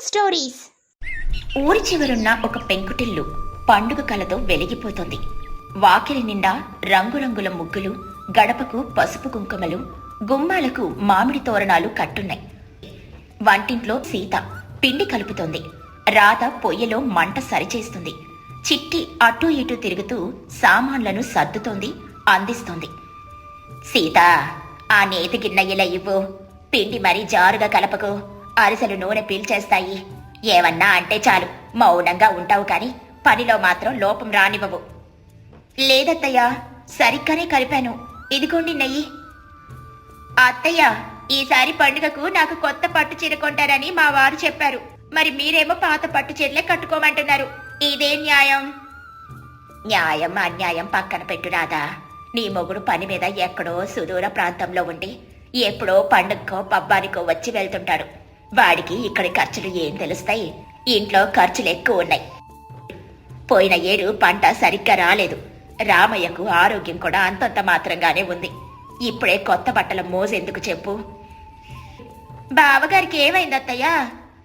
Stories. ఊరి చివరున్న ఒక పెంకుటిల్లు పండుగ కలతో వెలిగిపోతుంది. వాకిలి నిండా రంగురంగుల ముగ్గులు, గడపకు పసుపు కుంకుమలు, గుమ్మాలకు మామిడి తోరణాలు కట్టున్నాయి. వంటింట్లో సీత పిండి కలుపుతోంది. రాధ పొయ్యిలో మంట సరిచేస్తుంది. చిట్టి అటూ ఇటూ తిరుగుతూ సామాన్లను సర్దుతోంది, అందిస్తోంది. సీత, ఆ నేతి గిన్నె ఇలా ఇవ్వు. పిండి మరీ జారుగా కలపకు, అరిసెలు నూనె పీల్చేస్తాయి. ఏమన్నా అంటే చాలు మౌనంగా ఉంటావు కాని పనిలో మాత్రం లోపం రానివ్వవు. లేదత్తయ్యా, సరిగ్గానే కలిపాను. ఇదిగోండి నెయ్యి. అత్తయ్య, ఈసారి పండుగకు నాకు కొత్త పట్టు చీర కొంటారని మా వారు చెప్పారు. మరి మీరేమో పాత పట్టు చీరలే కట్టుకోమంటున్నారు. ఇదే న్యాయం? న్యాయం అన్యాయం పక్కన పెట్టు రాదా. నీ మొగుడు పని మీద ఎక్కడో సుదూర ప్రాంతంలో ఉండి ఎప్పుడో పండుగకో పబ్బానికో వచ్చి వెళ్తుంటాడు. వాడికి ఇక్కడి ఖర్చులు ఏం తెలుస్తాయి? ఇంట్లో ఖర్చులు ఎక్కువ ఉన్నాయి. పోయిన ఏడు పంట సరిగ్గా రాలేదు. రామయ్యకు ఆరోగ్యం కూడా అంతంత మాత్రంగానే ఉంది. ఇప్పుడే కొత్త బట్టల మోజెందుకు చెప్పు? బావగారికి ఏమైందత్తయ్యా?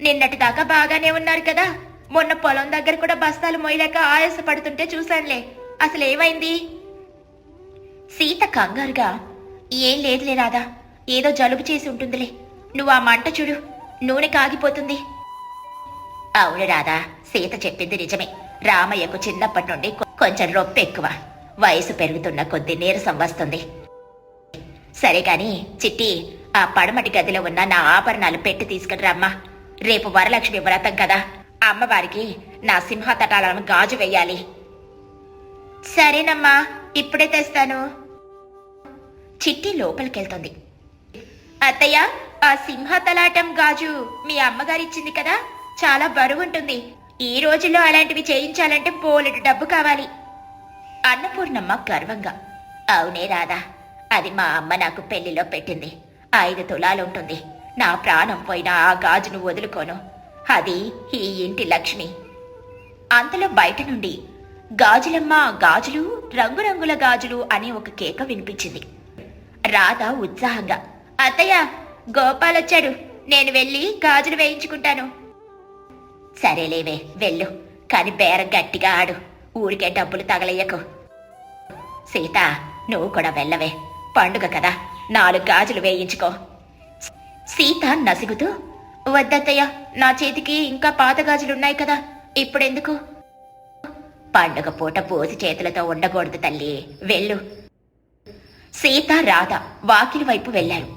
నిన్నటి దాకా బాగానే ఉన్నారు కదా. మొన్న పొలం దగ్గర కూడా బస్తాలు మోయలేక ఆయాస పడుతుంటే చూశానులే. అసలు ఏమైంది? సీత కంగారుగా, ఏం లేదులే రాదా, ఏదో జలుబు చేసి ఉంటుందిలే. నువ్వు ఆ మంట చూడు, నూనె కాగిపోతుంది. అవును రాదా, సీత చెప్పింది నిజమే. రామయ్యకు చిన్నప్పటి నుండి కొంచెం రొప్పి ఎక్కువ. వయసు పెరుగుతున్న కొద్ది నీరసం వస్తుంది. సరే కాని చిట్టి, ఆ పడమటి గదిలో ఉన్న నా ఆభరణాలు పెట్టి తీసుకుని రమ్మా. రేపు వరలక్ష్మి వ్రతం కదా, అమ్మవారికి నా సింహతటాలను గాజు వెయ్యాలి. సరేనమ్మా, ఇప్పుడే తెస్తాను. చిట్టి లోపలికెళ్తుంది. అత్తయ్య, ఆ సింహతలాటం గాజు మీ అమ్మగారిచ్చింది కదా, చాలా బరువుంటుంది. ఈ రోజుల్లో అలాంటివి చేయించాలంటే బోలెడు డబ్బు కావాలి. అన్నపూర్ణమ్మ గర్వంగా, అవునే రాదా, అది మా అమ్మ నాకు పెళ్లిలో పెట్టింది. 5 తులాలుంటుంది. నా ప్రాణం పోయినా ఆ గాజును వదులుకోను. అది ఈ ఇంటి లక్ష్మి. అంతలో బయట నుండి గాజులమ్మ గాజులు, రంగురంగుల గాజులు అని ఒక కేక వినిపించింది. రాధ ఉత్సాహంగా, అత్తయ్య, గోపాలొచ్చాడు, నేను వెళ్ళి గాజులు వేయించుకుంటాను. సరేలేవే వెళ్ళు, కాని బేరం గట్టిగా ఆడు. ఊరికే డబ్బులు తగలయ్యకు. సీత, నువ్వు కూడా వెళ్ళవే, పండుగ కదా, 4 గాజులు వేయించుకో. సీత నసుగుతూ, వద్దత్తయ్య, నా చేతికి ఇంకా పాత గాజులున్నాయి కదా, ఇప్పుడెందుకు? పండుగ పూట పోసి చేతులతో ఉండకూడదు తల్లి, వెళ్ళు. సీత రాధ వాకిలి వైపు వెళ్లారు.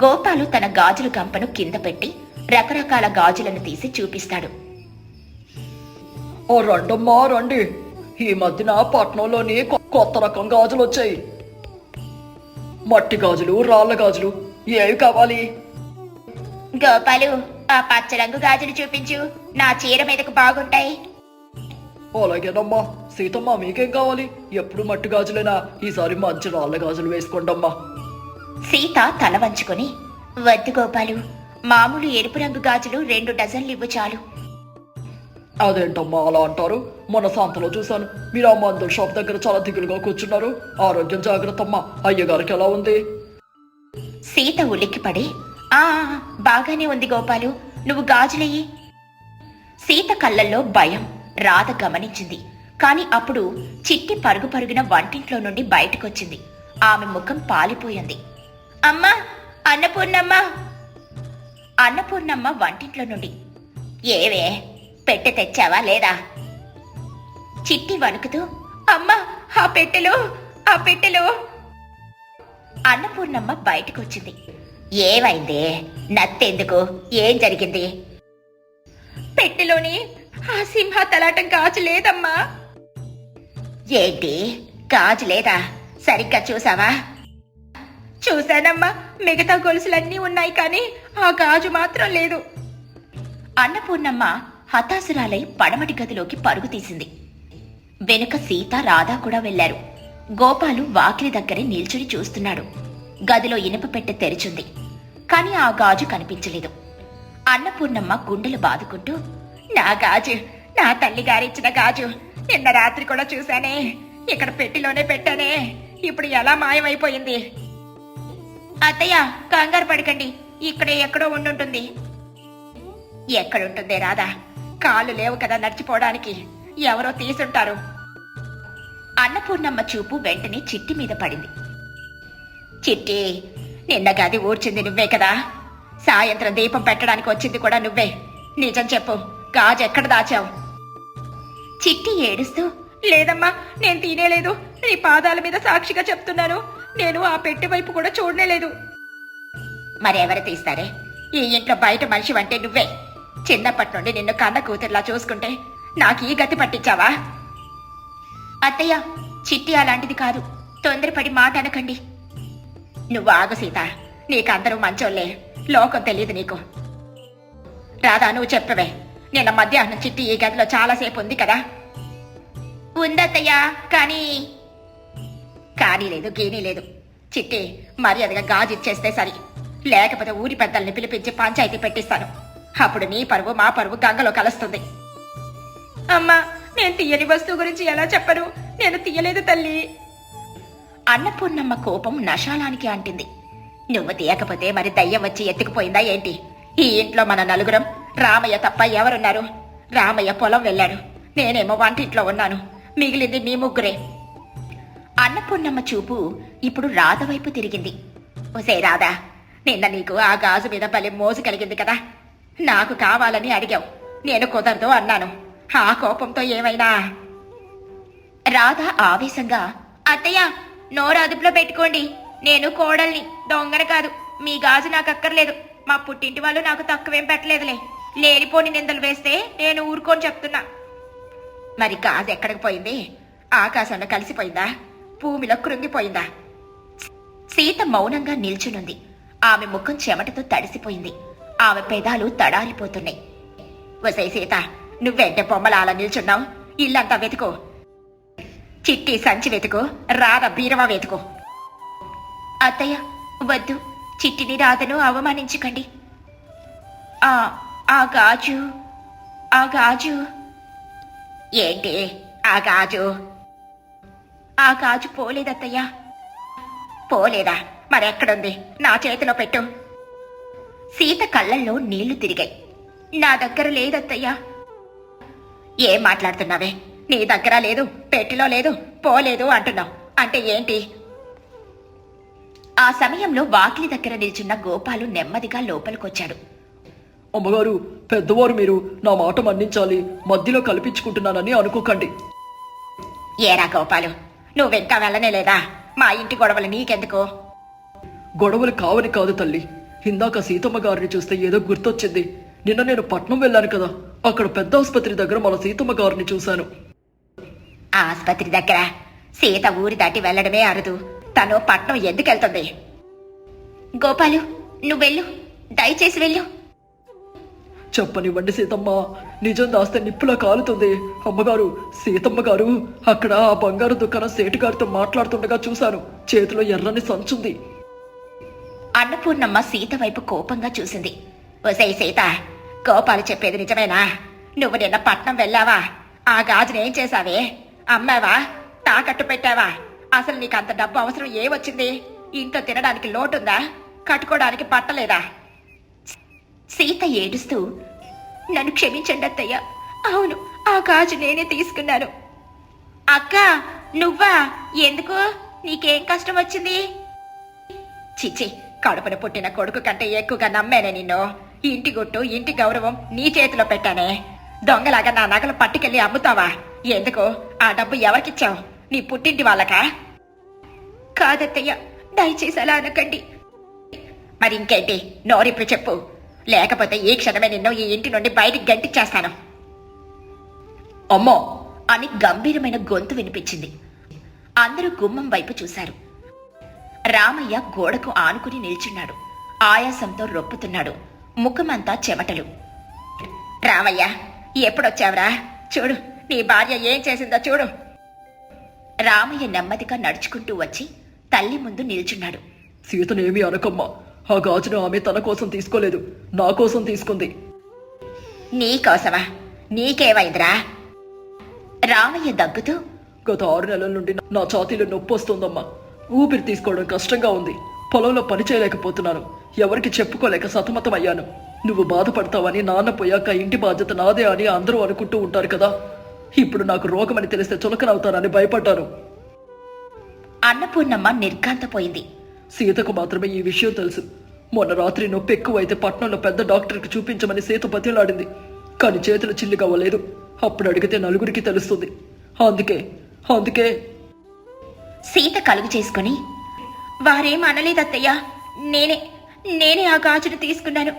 గోపాలు తన గాజుల గంపను కింద పెట్టి రకరకాల గాజులను తీసి చూపిస్తాడు. ఓ రండమ్మా రండి, ఈ మధ్యన పట్నంలోని కొత్త రకం గాజులు వచ్చాయి. మట్టి గాజులు, రాళ్ల గాజులు, ఏవి కావాలి? గోపాలు, ఆ పచ్చ రంగు గాజులు చూపించు, నా చీర మీదకు బాగుంటాయి. అలాగేనమ్మా. సీతమ్మ, మీకేం కావాలి? ఎప్పుడు మట్టి గాజులేనా? ఈసారి మంచి రాళ్ల గాజులు వేసుకోండమ్మా. సీత తల వంచుకొని, వద్దు గోపాలు, మామూలు ఎరుపు రంగు గాజులు 2 డజన్లు ఇవ్వు చాలు. అదేంటమ్మా అలా అంటారు? మొన్న సంతలో చూశాను, మీరు ఆ మందుల షాప్ దగ్గర చాలా దిగులుగా కూర్చున్నారు. ఆరోగ్యం జాగ్రత్తమ్మా. అయ్యగారికి ఎలా ఉంది? సీత ఉలిక్కిపడి, ఆ బాగానే ఉంది గోపాలు, నువ్వు గాజులెయ్యి. సీత కళ్ళల్లో భయం రాధ గమనించింది. కాని అప్పుడు చిట్టి పరుగు పరుగున వంటింట్లో నుండి బయటకొచ్చింది. ఆమె ముఖం పాలిపోయింది. అమ్మా, అన్నపూర్ణమ్మ! అన్నపూర్ణమ్మ వంటింట్లో నుండి, ఏవే, పెట్టె తెచ్చావా లేదా? చిట్టి వణుకుతూ, అమ్మా, ఆ పెట్టెలో. అన్నపూర్ణమ్మ బయటకొచ్చింది. ఏమైంది? నత్తెందుకు? ఏం జరిగింది? పెట్టెలోని ఆ సింహ తలాటం గాజు లేదమ్మా. ఏంటి, గాజు లేదా? సరిగ్గా చూసావా? చూశానమ్మా, మిగతా గొలుసులన్నీ ఉన్నాయి కానీ ఆ గాజు మాత్రం లేదు. అన్నపూర్ణమ్మ హతాశురాలై పడమటి గదిలోకి పరుగు తీసింది. వెనుక సీత, రాధా కూడా వెళ్లారు. గోపాలు వాకిలి దగ్గరే నిల్చుని చూస్తున్నాడు. గదిలో ఇనుప పెట్టె తెరిచుంది, కాని ఆ గాజు కనిపించలేదు. అన్నపూర్ణమ్మ గుండెలు బాదుకుంటూ, నా గాజు, నా తల్లిగారిచ్చిన గాజు, నిన్న రాత్రి కూడా చూశానే, ఇక్కడ పెట్టిలోనే పెట్టానే, ఇప్పుడు ఎలా మాయమైపోయింది? అత్తయ్య, కంగారు పడకండి, ఇక్కడే ఎక్కడో ఉండుంటుంది. ఎక్కడుంటుందే రాధా? కాళ్ళు లేవు కదా నడిచిపోవడానికి, ఎవరో తీసుంటారు. అన్నపూర్ణమ్మ చూపు వెంటనే చిట్టి మీద పడింది. చిట్టి, నిన్న గది ఊడ్చింది నువ్వే కదా? సాయంత్రం దీపం పెట్టడానికి వచ్చింది కూడా నువ్వే. నిజం చెప్పు, గాజు ఎక్కడ దాచావు? చిట్టి ఏడుస్తూ, లేదమ్మా, నేను తినేలేదు. నీ పాదాల మీద సాక్షిగా చెప్తున్నాను, నేను ఆ పెట్టె వైపు కూడా చూడలేదు. మరెవరు తీస్తారే? ఈ ఇంట్లో బయట మనిషి అంటే నువ్వే. చిన్నప్పటి నుండి నిన్ను కన్న కూతుర్లా చూసుకుంటే నాకు ఈ గతి పట్టించావా? అత్తయ్య, చిట్టి అలాంటిది కాదు. తొందరపడి మాట అనకండి. నువ్వు ఆగు సీత, నీకందరూ మంచోళ్లే, లోకం తెలియదు నీకు. రాధా, నువ్వు చెప్పవే. నిన్న మధ్యాహ్నం చిట్టి ఈ గదిలో చాలాసేపు ఉంది కదా? ఉందత్తయ్యా, కానీ లేదు, గీనీ లేదు. చిట్టి మర్యాదగా గాజు ఇచ్చేస్తే సరి, లేకపోతే ఊరి పెద్దల్ని పిలిపించి పంచాయతీ పెట్టిస్తాను. అప్పుడు నీ పరువు మా పరువు గంగలో కలుస్తుంది. అమ్మా, నేను తీయని వస్తువు గురించి ఎలా చెప్పను? నేను తీయలేదు తల్లి. అన్నపూర్ణమ్మ కోపం నశాలానికి అంటింది. నువ్వు తీయకపోతే మరి దయ్యం వచ్చి ఎత్తుకుపోయిందా ఏంటి? ఈ ఇంట్లో మన నలుగురం, రామయ్య తప్ప ఎవరున్నారు? రామయ్య పొలం వెళ్ళాడు, నేనేమో వంటింట్లో ఉన్నాను. మిగిలింది మీ ముగ్గురే. అన్నపూర్ణమ్మ చూపు ఇప్పుడు రాధ వైపు తిరిగింది. ఒసే రాధా, నిన్న నీకు ఆ గాజు మీద భలే మోజు కలిగింది కదా? నాకు కావాలని అడిగావు, నేను కుదరదు అన్నాను. ఆ కోపంతో ఏమైనా? రాధ ఆవేశంగా, అత్తయ్య, నోరు అదుపులో పెట్టుకోండి. నేను కోడల్ని, దొంగన కాదు. మీ గాజు నాకు అక్కర్లేదు. మా పుట్టింటి వాళ్ళు నాకు తక్కువేం పెట్టలేదులే. లేనిపోని నిందలు వేస్తే నేను ఊరుకోని చెప్తున్నా. మరి గాజు ఎక్కడికి పోయింది? ఆకాశంలో కలిసిపోయిందా? భూమిలో కృంగిపోయిందా? సీత మౌనంగా నిల్చునుంది. ఆమె ముఖం చెమటతో తడిసిపోయింది. ఆమె పెదాలు తడారిపోతున్నాయి. వసై సీత, నువ్వెంటే బొమ్మల అలా నిల్చున్నావు? ఇల్లంతా వెతుకో. చిట్టి సంచి వెతుకో, రాధ బీరవా వెతుకో. అత్తయ్య, వద్దు, చిట్టిని రాధను అవమానించకండి. ఆ గాజు ఏంటి? ఆ గాజు పోలేదత్తయ్యా. పోలేదా? మరెక్కడుంది? నా చేతిలో పెట్టు. సీత కళ్ళల్లో నీళ్లు తిరిగాయి. నా దగ్గర లేదత్తయ్యా. ఏం మాట్లాడుతున్నావే? నీ దగ్గర లేదు, పెట్టిలో లేదు, పోలేదు అంటున్నావు. అంటే ఏంటి? ఆ సమయంలో వాకిలి దగ్గర నిల్చున్న గోపాలు నెమ్మదిగా లోపలికొచ్చాడు. అమ్మగారు, పెద్దవారు మీరు, నా మాట మన్నించాలి. మధ్యలో కల్పించుకుంటున్నానని అనుకోకండి. ఏరా గోపాలు, నువ్వెంకా వెళ్ళనే లేదా? మా ఇంటి గొడవలు నీకెందుకో? గొడవలు కావని కాదు తల్లి, ఇందాక సీతమ్మ గారిని చూస్తే ఏదో గుర్తొచ్చింది. నిన్న నేను పట్నం వెళ్ళాను కదా, అక్కడ పెద్ద ఆసుపత్రి దగ్గర మన సీతమ్మ గారిని చూశాను. ఆసుపత్రి దగ్గర? సీత ఊరి దాటి వెళ్లడమే అరుదు, తను పట్నం ఎందుకెళ్తుంది? గోపాలు, నువ్వెళ్ళు, దయచేసి వెళ్ళు. చెప్పనివ్వండి సీతమ్మ, నిజం దాస్తే నిప్పులా కాలుతుంది. అమ్మగారు, సీతమ్మ గారు అక్కడ ఆ బంగారు దుకాణం సేటుగారితో మాట్లాడుతుండగా చూశాను. చేతిలో ఎర్రని సంచుంది. అన్నపూర్ణమ్మ సీత వైపు కోపంగా చూసింది. ఒసేయ్ సీత, గోపాలు చెప్పేది నిజమేనా? నువ్వు నిన్న పట్నం వెళ్ళావా? ఆ గాజునేం చేశావే? అమ్మావా? తాకట్టు పెట్టావా? అసలు నీకు అంత డబ్బు అవసరం ఏమొచ్చింది? ఇంట్లో తినడానికి లోటుందా? కట్టుకోవడానికి పట్టలేదా? సీత ఏడుస్తూ, నన్ను క్షమించండి అత్తయ్య. అవును, ఆ గాజు నేనే తీసుకున్నాను. అక్క, నువ్వా? ఎందుకు? నీకేం కష్టం వచ్చింది? చిచి, కడుపున పుట్టిన కొడుకు కంటే ఎక్కువగా నమ్మానే నిన్ను. ఇంటి గుట్టు, ఇంటి గౌరవం నీ చేతిలో పెట్టానే. దొంగలాగా నా నగలు పట్టుకెళ్ళి అమ్ముతావా? ఎందుకు? ఆ డబ్బు ఎవరికిచ్చావు? నీ పుట్టింటి వాళ్ళకా? కాదత్తయ్య, దయచేసి అలా అనకండి. మరి ఇంకేంటి? నోరిప్పుడు చెప్పు, లేకపోతే ఈ క్షణమే నిన్ను ఈ ఇంటి నుండి బయటికి గంటిచ్చేస్తాను. అమ్మా అని గంభీరమైన గొంతు వినిపించింది. అందరూ గుమ్మం వైపు చూశారు. రామయ్య గోడకు ఆనుకుని నిల్చున్నాడు. ఆయాసంతో రొప్పుతున్నాడు. ముఖమంతా చెమటలు. రామయ్య, ఎప్పుడొచ్చావురా? చూడు, నీ భార్య ఏం చేసిందో చూడు. రామయ్య నెమ్మదిగా నడుచుకుంటూ వచ్చి తల్లి ముందు నిల్చున్నాడు. సీతనేమి అనకమ్మా, ఆ గాజును ఆమె తన కోసం తీసుకోలేదు, నా కోసం తీసుకుంది. నీకోసమా? నీకేమైందిరా? రామయ్య దగ్గుతూ, గత 6 నెలల నుండి నా ఛాతీలో నొప్పి వస్తుందమ్మా. ఊపిరి తీసుకోవడం కష్టంగా ఉంది. పొలంలో పని చేయలేకపోతున్నాను. ఎవరికి చెప్పుకోలేక సతమతమయ్యాను. నువ్వు బాధపడతావని నాన్న పోయాక ఇంటి బాధ్యత నాదే అని అందరూ అనుకుంటూ ఉంటారు కదా. ఇప్పుడు నాకు రోగమని తెలిస్తే చులకనవుతానని భయపడ్డాను. అన్నపూర్ణమ్మ నిర్ఘాంతపోయింది. సీతకు మాత్రమే ఈ విషయం తెలుసు. మొన్న రాత్రి నొప్పి ఎక్కువైతే పట్నంలో పెద్ద డాక్టర్కి చూపించమని సీత బతిలాడింది. కానీ చేతులు చిల్లిగవ్వలేదు. అప్పుడు అడిగితే నలుగురికి తెలుస్తుంది. అందుకే సీత కలుగు చేసుకుని, వారేం అనలేదత్తయ్యా, నేనే ఆ గాజును తీసుకున్నాను.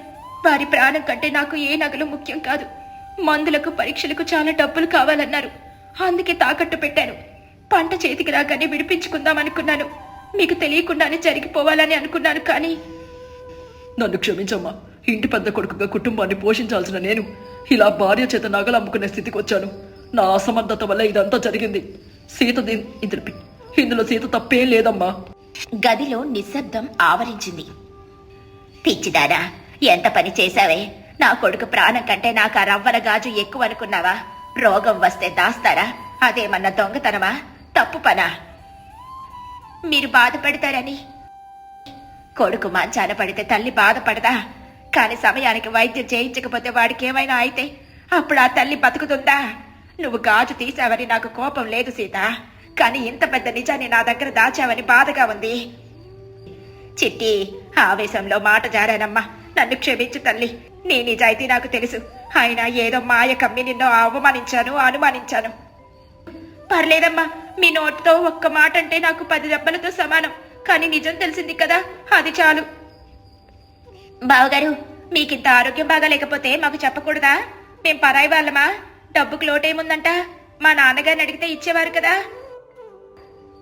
వారి ప్రాణం కంటే నాకు ఏ నగలు ముఖ్యం కాదు. మందులకు పరీక్షలకు చాలా డబ్బులు కావాలన్నారు. అందుకే తాకట్టు పెట్టాను. పంట చేతికి రాగానే విడిపించుకుందామనుకున్నాను. మీకు తెలియకుండానే జరిగిపోవాలని అనుకున్నాను. కానీ నన్ను క్షమించమ్మా. ఇంటి పెద్ద కొడుకుగా కుటుంబాన్ని పోషించాల్సిన నేను ఇలా భార్య చేత నగలు అమ్ముకునే స్థితికి వచ్చాను. నా అసమర్థత వల్ల ఇదంతా జరిగింది. ఇందులో సీత తప్పేం లేదమ్మా. గదిలో నిశ్శబ్దం ఆవరించింది. పిచ్చిదానా, ఎంత పని చేశావే? నా కొడుకు ప్రాణం కంటే నాకు ఆ రవ్వల గాజు ఎక్కువ అనుకున్నావా? రోగం వస్తే దాస్తారా? అదేమన్నా దొంగతనమా? తప్పు పనా? మీరు బాధపడతారని. కొడుకు మంచాన పడితే తల్లి బాధపడదా? కాని సమయానికి వైద్యం చేయించకపోతే వాడికి ఏమైనా అయితే అప్పుడు ఆ తల్లి బతుకుతుందా? నువ్వు గాజు తీసావని నాకు కోపం లేదు సీత. కానీ ఇంత పెద్ద నిజాన్ని నా దగ్గర దాచావని బాధగా ఉంది. చిట్టి, ఆవేశంలో మాట జారానమ్మా. నన్ను క్షమించు తల్లి. నీ నిజాయితీ నాకు తెలుసు. అయినా ఏదో మాయ కమ్మి నిన్ను అనుమానించాను. పర్లేదమ్మా, మీ నోటితో ఒక్క మాట అంటే నాకు 10 దెబ్బలతో సమానం. కానీ నిజం తెలిసింది కదా, అది చాలు. బావగారు, మీకింత ఆరోగ్యం బాగాలేకపోతే మాకు చెప్పకూడదా? మేం పరాయి వాళ్ళమా? డబ్బుకు లోటేముందంట? మా నాన్నగారిని అడిగితే ఇచ్చేవారు కదా.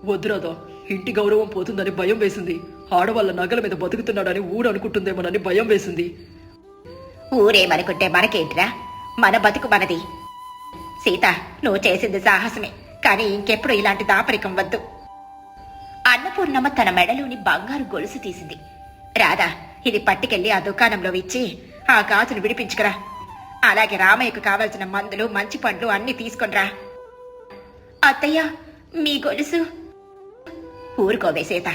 వద్దురాదా, ఇంటి గౌరవం పోతుందని భయం వేసింది. ఆడవాళ్ళ నగల మీద బతుకుతున్నాడని ఊరు అనుకుంటుందేమోనని భయం వేసింది. ఊరేమనుకుంటే మనకేంట్రా? మన బతుకు మనది. సీత, నువ్వు చేసింది సాహసమే. కానీ ఇంకెప్పుడు ఇలాంటి దాపరికం వద్దు. అన్నపూర్ణమ్మ తన మెడలోని బంగారు గొలుసు తీసింది. రాధా, ఇది పట్టుకెళ్ళి ఆ దుకాణంలో ఇచ్చి ఆ గాజును విడిపించుకురా. అలాగే రామయ్యకు కావలసిన మందులు, మంచి పండ్లు అన్నీ తీసుకొనిరా. అత్తయ్య, మీ గొలుసు? ఊరుకోవే సీత.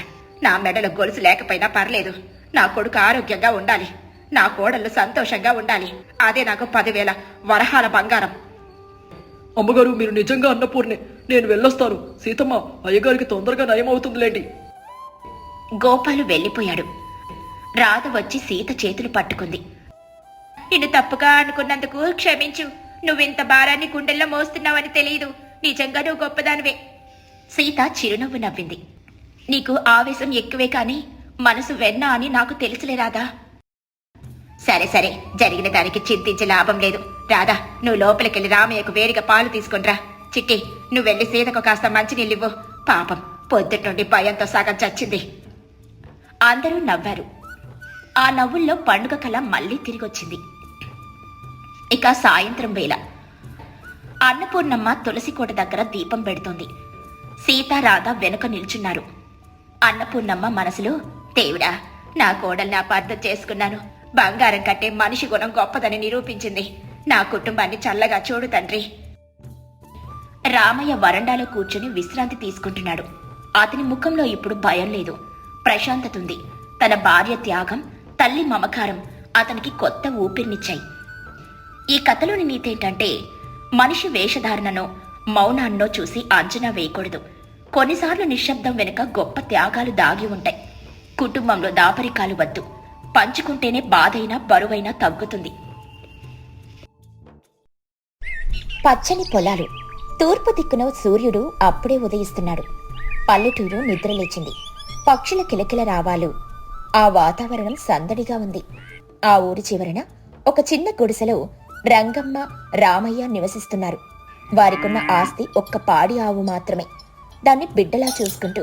నా మెడలో గొలుసు లేకపోయినా పర్లేదు. నా కొడుకు ఆరోగ్యంగా ఉండాలి. నా కోడళ్ళు సంతోషంగా ఉండాలి. అదే నాకు 10,000 వరహాల బంగారం. అమ్మగారు, మీరు నిజంగా అన్నపూర్ణే. నేను వెళ్ళొస్తాను. సీతమ్మ, అయ్యగారికి తొందరగా నయమవుతుందిలేండి. గోపాలు వెళ్ళిపోయాడు. రాధ వచ్చి సీత చేతులు పట్టుకుంది. నిన్ను తప్పుగా అనుకున్నందుకు క్షమించు. నువ్వింత భారాన్ని గుండెల్లో మోస్తున్నావని తెలియదు. నిజంగా నువ్వు గొప్పదానివే. సీత చిరునవ్వు నవ్వింది. నీకు ఆవేశం ఎక్కువే కాని మనసు వెన్న అని నాకు తెలుసులే రాధా. సరే, జరిగిన దానికి చింతించే లాభం లేదు. రాధా, నువ్వు లోపలికెళ్ళి రామయ్యకు వేడిగా పాలు తీసుకునిరా. చిట్టి, నువ్వు వెళ్ళి సీతకు కాస్త మంచినీళ్ళివ్వు. పాపం, పొద్దుటి నుండి భయంతో సగం చచ్చింది. అందరూ నవ్వారు. ఆ నవ్వుల్లో పండుగ కళ మళ్లీ తిరిగొచ్చింది. ఇక సాయంత్రం వేళ అన్నపూర్ణమ్మ తులసి కోట దగ్గర దీపం పెడుతోంది. సీతారాధ వెనుక నిల్చున్నారు. అన్నపూర్ణమ్మ మనసులో, దేవుడా, నా కోడల్ని అపార్థం చేసుకున్నాను. బంగారం కట్టే మనిషి గుణం గొప్పదని నిరూపించింది. నా కుటుంబాన్ని చల్లగా చూడు తండ్రి. రామయ్య వరండాలో కూర్చుని విశ్రాంతి తీసుకుంటున్నాడు. అతని ముఖంలో ఇప్పుడు భయం లేదు, ప్రశాంతత ఉంది. తన భార్య త్యాగం, తల్లి మమకారం అతనికి కొత్త ఊపిరినిచ్చాయి. ఈ కథలోని నీతేంటంటే, మనిషి వేషధారణనో మౌనాన్నో చూసి అంచనా వేయకూడదు. కొన్నిసార్లు నిశ్శబ్దం వెనుక గొప్ప త్యాగాలు దాగి ఉంటాయి. కుటుంబంలో దాపరికాలు వద్దు. పంచుకుంటేనే బాధైనా బరువైనా తగ్గుతుంది. పచ్చని పొలాలు. తూర్పు దిక్కున సూర్యుడు అప్పుడే ఉదయిస్తున్నాడు. పల్లెటూరు నిద్రలేచింది. పక్షుల కిలకిల రావాలు. ఆ వాతావరణం సందడిగా ఉంది. ఆ ఊరి చివరన ఒక చిన్న గుడిసెలో రంగమ్మ, రామయ్య నివసిస్తున్నారు. వారికున్న ఆస్తి ఒక్క పాడి ఆవు మాత్రమే. దాన్ని బిడ్డలా చూసుకుంటూ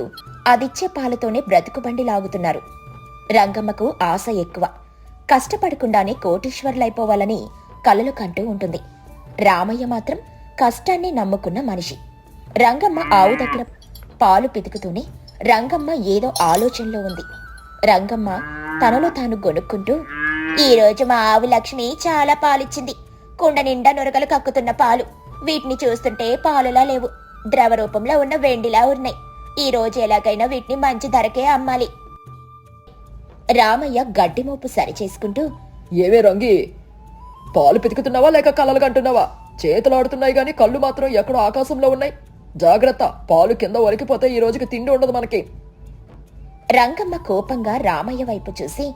అదిచ్చే పాలతోనే బ్రతుకుబండి లాగుతున్నారు. రంగమ్మకు ఆశ ఎక్కువ. కష్టపడకుండానే కోటీశ్వరులైపోవాలని కలలు కంటూ ఉంటుంది. రామయ్య మాత్రం కష్టాన్ని నమ్ముకున్న మనిషి. రంగమ్మ ఆవు దగ్గర పాలు పితుకుతూనే రంగమ్మ ఏదో ఆలోచనలో ఉంది. రంగమ్మ తనలో తాను గొనుక్కుంటూ, ఈరోజు మా ఆవు లక్ష్మి చాలా పాలిచ్చింది. కుండ నిండా నొరగలు కక్కుతున్న పాలు. వీటిని చూస్తుంటే పాలులా లేవు, ద్రవ రూపంలో ఉన్న వెండిలా ఉన్నాయి. ఈ రోజు ఎలాగైనా వీటిని మంచి ధరకే అమ్మాలి. రామయ్య గడ్డిమోపు సరిచేసుకుంటూ, ఏవే రంగి, పాలు పితుకుతున్నావా లేక కలలు కంటున్నావా? చేతులు ఆడుతున్నాయి గాని కళ్ళు మాత్రం ఎక్కడో ఆకాశంలో ఉన్నాయి. జాగ్రత్త, పాలు కింద ఒలికిపోతే ఈ రోజుకి తిండి ఉండదు మనకి. రంగమ్మ కోపంగా రామయ్య వైపు చూసి,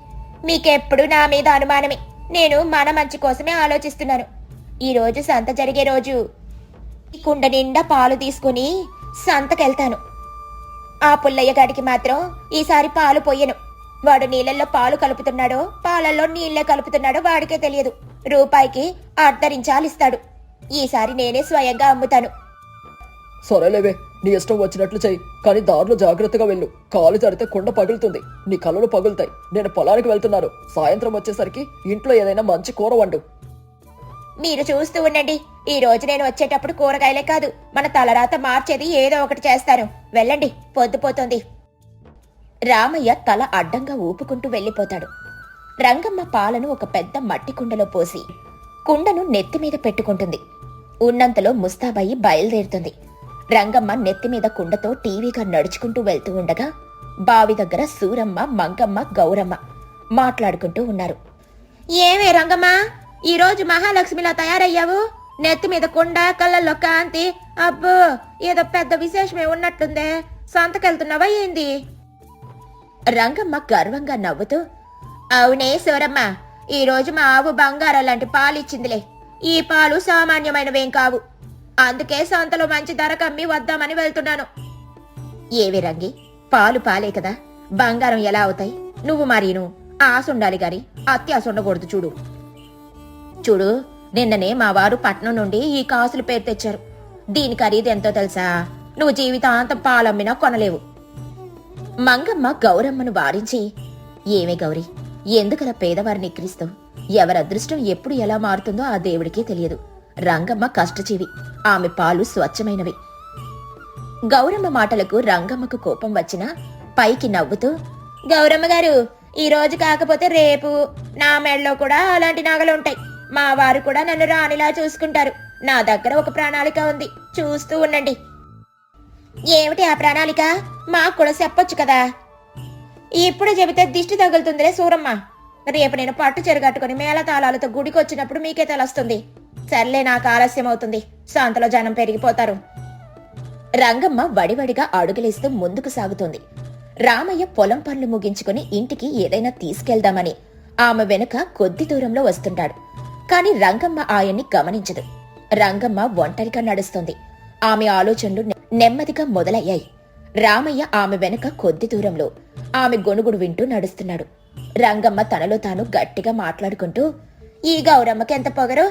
మీకెప్పుడు నా మీద అనుమానమే. నేను మన మంచి కోసమే ఆలోచిస్తున్నాను. ఈ రోజు సంత జరిగే రోజు ఈ కుండ నిండా పాలు తీసుకుని సంతకెళ్తాను. ఆ పుల్లయ్య గాడికి మాత్రం ఈసారి పాలు పొయ్యను. వాడు నీళ్ళల్లో పాలు కలుపుతున్నాడో పాలల్లో నీళ్లే కలుపుతున్నాడో వాడికే తెలియదు. రూపాయికి అర్ధరించాలిస్తాడు. ఈసారి నేనే స్వయంగా అమ్ముతాను. సరేలేవే, నీ ఇష్టం వచ్చినట్లు చెయ్యి, కానీ దారిలో జాగ్రత్తగా వెళ్ళు. కాలు తడితే కుండ పగులుతుంది, నీ కళ్ళలు పగులుతాయి. నేను పొలానికి వెళ్తున్నాను. సాయంత్రం వచ్చేసరికి ఇంట్లో ఏదైనా మంచి కూర వండు. మీరు చూస్తూ ఉండండి. ఈ రోజు నేను వచ్చేటప్పుడు కూరగాయలే కాదు, మన తలరాత మార్చేది ఏదో ఒకటి చేస్తాను. వెళ్ళండి, పొద్దుపోతోంది. రామయ్య తల అడ్డంగా ఊపుకుంటూ వెళ్ళిపోతాడు. రంగమ్మ పాలను ఒక పెద్ద మట్టి కుండలో పోసి కుండను నెత్తిమీద పెట్టుకుంటుంది. ఉన్నంతలో ముస్తాబాయి బయలుదేరుతుంది. రంగమ్మ నెత్తిమీద కుండతో టీవీగా నడుచుకుంటూ వెళ్తూ ఉండగా బావి దగ్గర సూరమ్మ, మంగమ్మ, గౌరమ్మ మాట్లాడుకుంటూ ఉన్నారు. ఏమే రంగమ్మ, ఈరోజు మహాలక్ష్మిలా తయారయ్యావు? నెత్తిమీద కుండ, కళ్ళల్లో కాంతి. అబ్బో, ఏదో పెద్ద విశేషమే ఉన్నట్లుందే. సంతకెళ్తున్నావా ఏంది? రంగమ్మ గర్వంగా నవ్వుతూ, అవునే సూరమ్మ, ఈరోజు మా ఆవు బంగారం లాంటి పాలిచ్చిందిలే. ఈ పాలు సామాన్యమైనవేం కావు. అందుకే సంతలో మంచి ధర కమ్మి వద్దామని వెళ్తున్నాను. ఏవి రంగి, పాలు పాలే కదా, బంగారం ఎలా అవుతాయి? నువ్వు మరీను ఆశ ఉండాలి గాని అత్యాశ ఉండకూడదు. చూడు చూడు, నిన్ననే మా వారు పట్నం నుండి ఈ కాసులు పేరు తెచ్చారు. దీని ఖరీదు ఎంతో తెలుసా? నువ్వు జీవితాంతం పాలమ్మినా కొనలేవు. మంగమ్మ గౌరమ్మను వారించి, ఏమే గౌరీ, ఎందుకలా పేదవారిని ఎక్కిరిస్తావు? ఎవరి అదృష్టం ఎప్పుడు ఎలా మారుతుందో ఆ దేవుడికే తెలియదు. రంగమ్మ కష్టజీవి, ఆమె పాలు స్వచ్ఛమైనవి. గౌరమ్మ మాటలకు రంగమ్మకు కోపం వచ్చినా పైకి నవ్వుతూ, గౌరమ్మ గారు, ఈ రోజు కాకపోతే రేపు నా మెడలో కూడా అలాంటి నగలుంటాయి. మా వారు కూడా నన్ను రాణిలా చూసుకుంటారు. నా దగ్గర ఒక ప్రణాళిక ఉంది, చూస్తూ ఉండండి. ఏమిటి ఆ ప్రణాళిక? మాకు కూడా చెప్పొచ్చు కదా. ఇప్పుడు చెబితే దిష్టి తగులుతుందిలే సూరమ్మ. రేపు నేను పట్టు చెరగట్టుకుని మేళతాళాలతో గుడికి వచ్చినప్పుడు మీకే తెలుస్తుంది. సర్లే, నాకు ఆలస్యం అవుతుంది. సంతలో జనం పెరిగిపోతారు. రంగమ్మ వడివడిగా అడుగులేస్తూ ముందుకు సాగుతోంది. రామయ్య పొలం పనులు ముగించుకుని ఇంటికి ఏదైనా తీసుకెళ్దామని ఆమె వెనుక కొద్ది దూరంలో వస్తుంటాడు. కాని రంగమ్మ ఆయన్ని గమనించదు. రంగమ్మ ఒంటరిగా నడుస్తోంది. ఆమె ఆలోచనలు నెమ్మదిగా మొదలయ్యాయి. రామయ్య ఆమె వెనుక కొద్ది దూరంలో ఆమె గొణుగుడు వింటూ నడుస్తున్నాడు. రంగమ్మ తనలో తాను గట్టిగా మాట్లాడుకుంటూ, ఈ గౌరమ్మకి ఎంత పొగరు!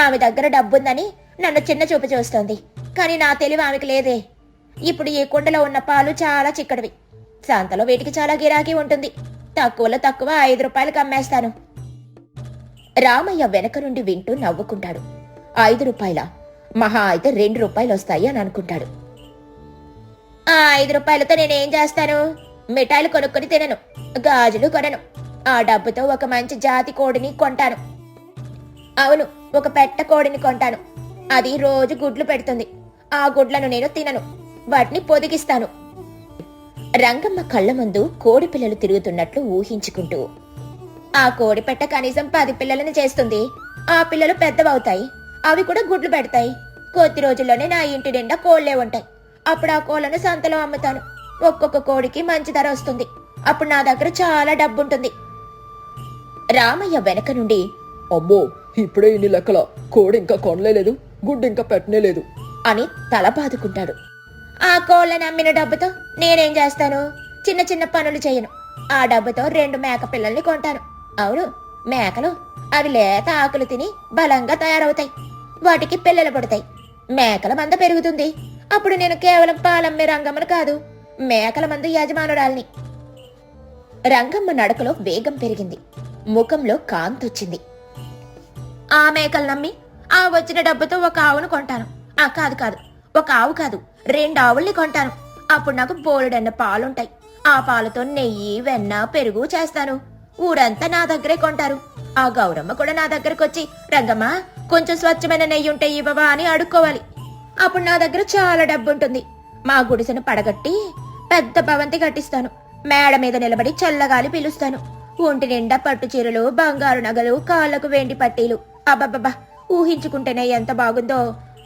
ఆమె దగ్గర డబ్బుందని నన్ను చిన్న చూపు చూస్తోంది. కాని నా తెలివి ఆమెకి లేదే. ఇప్పుడు ఈ కుండలో ఉన్న పాలు చాలా చిక్కడివి. సంతలో వీటికి చాలా గిరాకీ ఉంటుంది. తక్కువలో తక్కువ 5 రూపాయలకు అమ్మేస్తాను. రామయ్య వెనక నుండి వింటూ నవ్వుకుంటాడు. 5 రూపాయల? మహా అయితే 2 రూపాయలు వస్తాయి అని అనుకుంటాడు. ఆ 5 రూపాయలతో నేనేం చేస్తాను? మిఠాయిలు కొనుక్కొని తినను, గాజులు కొనను. ఆ డబ్బుతో ఒక మంచి జాతి కోడిని కొంటాను. అవును, ఒక పెట్ట కోడిని కొంటాను. అది రోజు గుడ్లు పెడుతుంది. ఆ గుడ్లను నేను తినను, వాటిని పొదిగిస్తాను. రంగమ్మ కళ్ళ ముందు కోడి పిల్లలు తిరుగుతున్నట్లు ఊహించుకుంటూ, ఆ కోడి పెట్ట కనీసం 10 పిల్లలను చేస్తుంది. ఆ పిల్లలు పెద్దవవుతాయి, అవి కూడా గుడ్లు పెడతాయి. కొద్ది రోజుల్లోనే నా ఇంటి నిండా కోళ్లే ఉంటాయి. అప్పుడు ఆ కోళ్లను సంతలో అమ్ముతాను. ఒక్కొక్క కోడికి మంచి ధర వస్తుంది. అప్పుడు నా దగ్గర చాలా డబ్బుంటుంది. రామయ్య వెనక నుండి, అమ్మో, ఇప్పుడే ఇన్ని లెక్కల, కోడి ఇంకా కొనలేదు, గుడ్డు ఇంకా పెట్టనేలేదు అని తల బాదుకుంటాడు. ఆ కోళ్లను అమ్మిన డబ్బుతో నేనేం చేస్తాను? చిన్న చిన్న పనులు చేయను. ఆ డబ్బుతో 2 మేక పిల్లల్ని కొంటాను. అవును, మేకలు. అవి లేత ఆకులు తిని బలంగా తయారవుతాయి. వాటికి పిల్లలు పుడతాయి. మేకల మంద పెరుగుతుంది. అప్పుడు నేను కేవలం పాలమ్మే రంగమ్మను కాదు, మేకల మందు యజమానురాల్ని. రంగమ్మ నడకలో వేగం పెరిగింది. ముఖంలో కాంతొచ్చింది. ఆ మేకలు నమ్మి ఆ వచ్చిన డబ్బుతో ఒక ఆవును కొంటాను. కాదు, ఒక ఆవు కాదు, 2 ఆవుల్ని కొంటాను. అప్పుడు నాకు బోలెడన్న పాలుంటాయి. ఆ పాలతో నెయ్యి, వెన్న, పెరుగు చేస్తాను. ఊరంతా నా దగ్గరే కొంటారు. ఆ గౌరమ్మ కూడా నా దగ్గరకు వచ్చి, రంగమ్మ, కొంచెం స్వచ్ఛమైన నెయ్యి ఉంటే ఇవ్వవా అని అడుక్కోవాలి. అప్పుడు నా దగ్గర చాలా డబ్బుంటుంది. మా గుడిసెను పడగట్టి పెద్ద భవంతి కట్టిస్తాను. మేడ మీద నిలబడి చల్లగాలి పీలుస్తాను. ఒంటి నిండా పట్టు చీరలు, బంగారు నగలు, కాళ్ళకు వెండి పట్టీలు. అబ్బబ్బబ్బా, ఊహించుకుంటేనే ఎంత బాగుందో.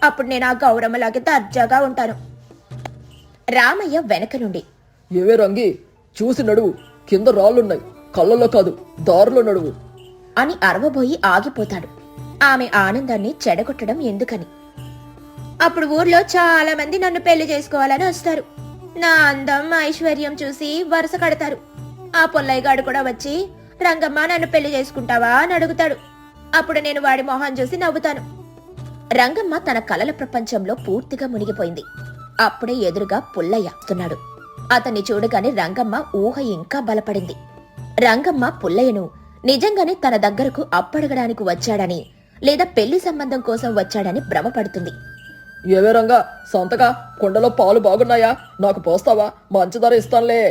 అప్పుడు నేను ఆ గౌరమ్మలాగే దర్జాగా ఉంటాను. రామయ్య వెనక నుండి, ఏవే రంగి, చూసి నడువు, కింద రాళ్ళున్నాయి, కళ్ళల్లో కాదు దారిలో నడువు అని అరవబోయి ఆగిపోతాడు. ఆమె ఆనందాన్ని చెడగొట్టడం ఎందుకని. అప్పుడు ఊర్లో చాలా మంది నన్ను పెళ్లి చేసుకోవాలని వస్తారు. నా అందం, ఐశ్వర్యం చూసి వరుస కడతారు. ఆ పుల్లయ్య గాడు కూడా వచ్చి, రంగమ్మ నన్ను పెళ్లి చేసుకుంటావా అని అడుగుతాడు. అప్పుడు నేను వాడి మొహం చూసి నవ్వుతాను. రంగమ్మ తన కలల ప్రపంచంలో పూర్తిగా మునిగిపోయింది. అప్పుడే ఎదురుగా పుల్లయ్య వస్తున్నాడు. అతన్ని చూడగానే రంగమ్మ ఊహ ఇంకా బలపడింది. రంగమ్మ పుల్లయ్యను నిజంగానే తన దగ్గరకు అప్పడగడానికి వచ్చాడని, లేదా పెళ్లి సంబంధం కోసం వచ్చాడని భ్రమపడుతుంది. ఏవే రంగా, సంతగా కుండలో పాలు బాగున్నాయా, నాకు పోస్తావా, మంచి ధర ఇస్తానులే.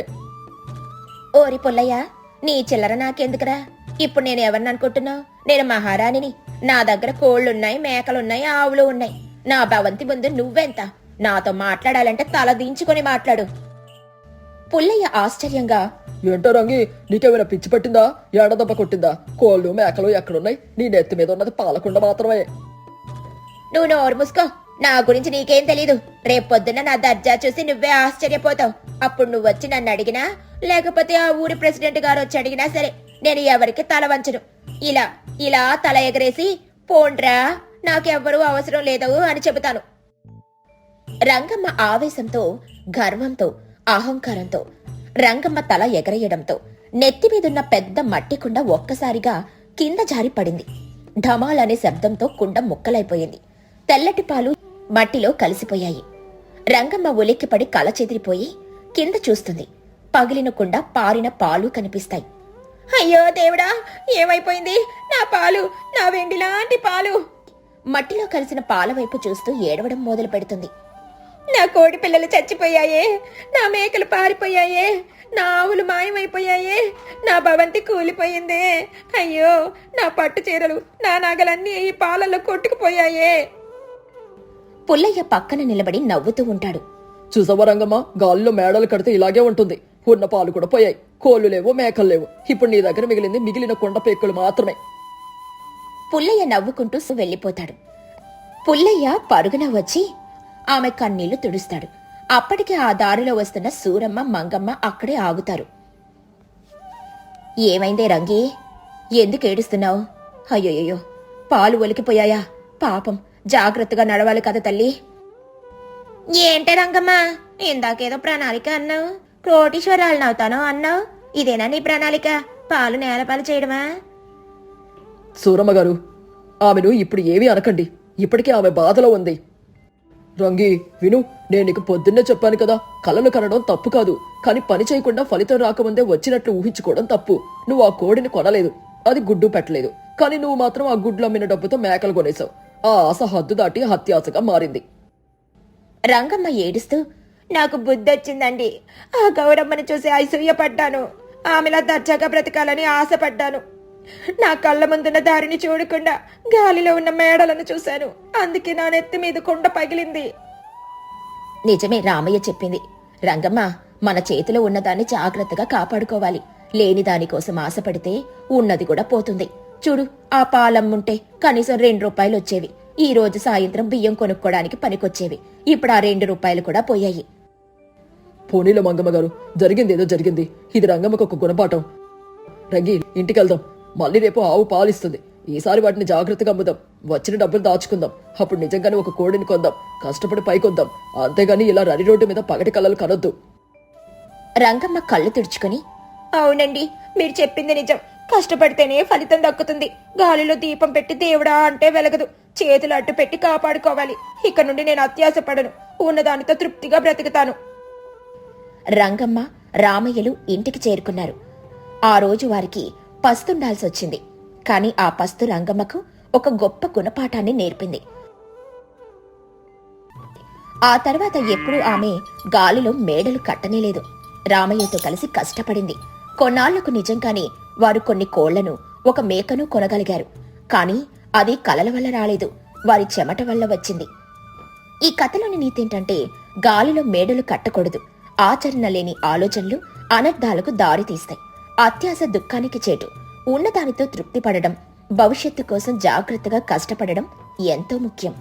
ఓరి పుల్లయ్య, నీ చిల్లర నాకెందుకురా? ఇప్పుడు నేను ఎవరిని అనుకుంటున్నావు? నేను మహారాణిని. నా దగ్గర కోళ్లున్నాయి, మేకలున్నాయి, ఆవులు ఉన్నాయి. నా భవంతి ముందు నువ్వెంత? నాతో మాట్లాడాలంటే తల దించుకొని మాట్లాడు. పుల్లయ్య ఆశ్చర్యంగా, ఏంటో రంగి, నీకేమైనా పిచ్చి పట్టిందా, ఏడదెబ్బ కొట్టిందా? కోళ్ళు మేకలు ఎక్కడున్నాయి? నీ నెత్తి మీద ఉన్నది పాలకుండ మాత్రమే. నువ్వు నోరు మూసుకో. నా గురించి నీకేం తెలీదు. రేపొద్దున నా దర్జా చూసి నువ్వే ఆశ్చర్యపోతావు. అప్పుడు నువ్వు వచ్చి నన్ను అడిగినా, లేకపోతే ఆ ఊరి ప్రెసిడెంట్ గారు వచ్చి అడిగినా సరే, నేను ఎవరికి తల వంచను. ఇలా ఇలా తల ఎగరేసి పోండ్రా, నాకెవ్వరూ అవసరం లేదు అని చెబుతాను. రంగమ్మ ఆవేశంతో, గర్వంతో, అహంకారంతో రంగమ్మ తల ఎగరేయడంతో నెత్తిమీదున్న పెద్ద మట్టి కుండ ఒక్కసారిగా కింద జారి పడింది. ఢమాల్ అనే శబ్దంతో కుండ ముక్కలైపోయింది. తెల్లటి పాలు మట్టిలో కలిసిపోయాయి. రంగమ్మ ఉలిక్కిపడి కల చెదిరిపోయి కింద చూస్తుంది. పగిలిన కుండ, పారిన పాలు కనిపిస్తాయి. అయ్యో దేవుడా, ఏమైపోయింది? నా పాలు, నా వెండి లాంటి పాలు! మట్టిలో కలిసిన పాల వైపు చూస్తూ ఏడవడం మొదలు పెడుతుంది. నా కోడి పిల్లలు చచ్చిపోయాయే, నా మేకలు పారిపోయాయే, నా ఆవులు మాయమైపోయాయే, నా భవంతి కూలిపోయిందే. అయ్యో, నా పట్టు చీరలు, నా నగలన్నీ ఈ పాలల్లో కొట్టుకుపోయాయే. పుల్లయ్య పక్కన నిలబడి నవ్వుతూ ఉంటాడు. చూసావా రంగమ్మ, గాలిలో మేడలు కడితే ఇలాగే ఉంటుంది. ఉన్న పాలు కూడా పోయాయి, కోళ్లు లేవు, మేకలు లేవు. ఇప్పుడు నీ దగ్గర మిగిలిన కొండ పేక్కులు మాత్రమే. పుల్లయ్య నవ్వుకుంటూ వెళ్లిపోతాడు. పుల్లయ్య పరుగున వచ్చి ఆమె కన్నీళ్లు తుడుస్తాడు. అప్పటికే ఆ దారిలో వస్తున్న సూరమ్మ, మంగమ్మ అక్కడే ఆగుతారు. ఏమైందే రంగి, ఎందుకు ఏడుస్తున్నావు? అయ్యోయ్యో, పాలు ఒలికిపోయాయా? పాపం, జాగ్రత్తగా నడవాలి కదా తల్లి. ఏంటే రంగమ్మ, ఇందాకేదో ప్రణాళిక అన్నావు, కోటీశ్వరాలను అవుతాను అన్నావు. ఇదేనా నీ ప్రణాళిక? పాలు నేలపాలు చేయడమా? సూరమ్మ గారు, ఆమెను ఇప్పుడు ఏమీ అనకండి. ఇప్పటికే ఆమె బాధలో ఉంది. రంగి విను, నేను నీకు పొద్దున్నే చెప్పాను కదా, కలలు కనడం తప్పు కాదు, కానీ పని చేయకుండా ఫలితం రాకముందే వచ్చినట్లు ఊహించుకోవడం తప్పు. నువ్వు ఆ కోడిని కొనలేదు, అది గుడ్డు పెట్టలేదు, కానీ నువ్వు మాత్రం ఆ గుడ్లు అమ్మిన డబ్బుతో మేకలు కొనేశావు. ఆ ఆశ హద్దు దాటి హత్యాసగా మారింది. రంగమ్మ ఏడుస్తూ, నాకు బుద్ధొచ్చిందండి. ఆ గౌరమ్మని చూసి ఐశ్వర్యపడ్డాను. ఆమెలా దర్జాగా బ్రతకాలని ఆశపడ్డాను. నా కళ్ళ ముందున్న దారిని చూడకుండా గాలిలో ఉన్న మేడలను చూశాను. అందుకే నా నెత్తి మీద కుండ పగిలింది. నిజమే రామయ్య చెప్పింది. రంగమ్మ, మన చేతిలో ఉన్నదాన్ని జాగ్రత్తగా కాపాడుకోవాలి. లేని దానికోసం ఆశపడితే ఉన్నది కూడా పోతుంది. చూడు, ఆ పాలమ్ముంటే కనీసం 2 రూపాయలు వచ్చేవి. ఈ రోజు సాయంత్రం బియ్యం కొనుక్కోడానికి పనికొచ్చేవి. ఇప్పుడు ఆ 2 రూపాయలు కూడా పోయాయి. పోనీలో మంగమ్మ గారు, జరిగిందేదో జరిగింది. ఇది రంగమ్మకు ఒక గుణపాఠం. రంగి, ఇంటికెళ్దాం. మళ్ళీ రేపు ఆవు పాలిస్తుంది. ఈసారి వాటిని జాగ్రత్తగా అమ్ముదాం. వచ్చిన డబ్బులు దాచుకుందాం. అప్పుడు నిజంగానే ఒక కోడిని కొందాం. కష్టపడి పైకొద్దాం. అంతేగాని ఇలా రరి రోడ్డు మీద పగటి కళ్ళలు కనొద్దు. రంగమ్మ కళ్ళు తుడుచుకొని, అవునండి, మీరు చెప్పింది నిజం. కష్టపడితేనే ఫలితం దక్కుతుంది. గాలిలో దీపం పెట్టి దేవుడా అంటే వెలగదు. చేతులు అడ్డు పెట్టి కాపాడుకోవాలి. ఇక నుండి నేను అత్యాశపడను. ఉన్నదానితో తృప్తిగా బ్రతుకుతాను. రంగమ్మ, రామయ్యలు ఇంటికి చేరుకున్నారు. ఆ రోజు వారికి పస్తుండాల్సొచ్చింది. కాని ఆ పస్తు రంగమ్మకు ఒక గొప్ప గుణపాఠాన్ని నేర్పింది. ఆ తర్వాత ఎప్పుడూ ఆమె గాలిలో మేడలు కట్టనేలేదు. రామయ్యతో కలిసి కష్టపడింది. కొన్నాళ్లకు నిజంగానే వారు కొన్ని కోళ్లను, ఒక మేకను కొనగలిగారు. కాని అది కలల వల్ల రాలేదు, వారి చెమట వల్ల వచ్చింది. ఈ కథలోని నీతేంటంటే, గాలిలో మేడలు కట్టకూడదు. ఆచరణ లేని ఆలోచనలు అనర్థాలకు దారి తీస్తాయి. అత్యాశ దుఃఖానికి చేటు. ఉన్నదానితో తృప్తి పడడం, భవిష్యత్తు కోసం జాగ్రత్తగా కష్టపడడం ఎంతో ముఖ్యం.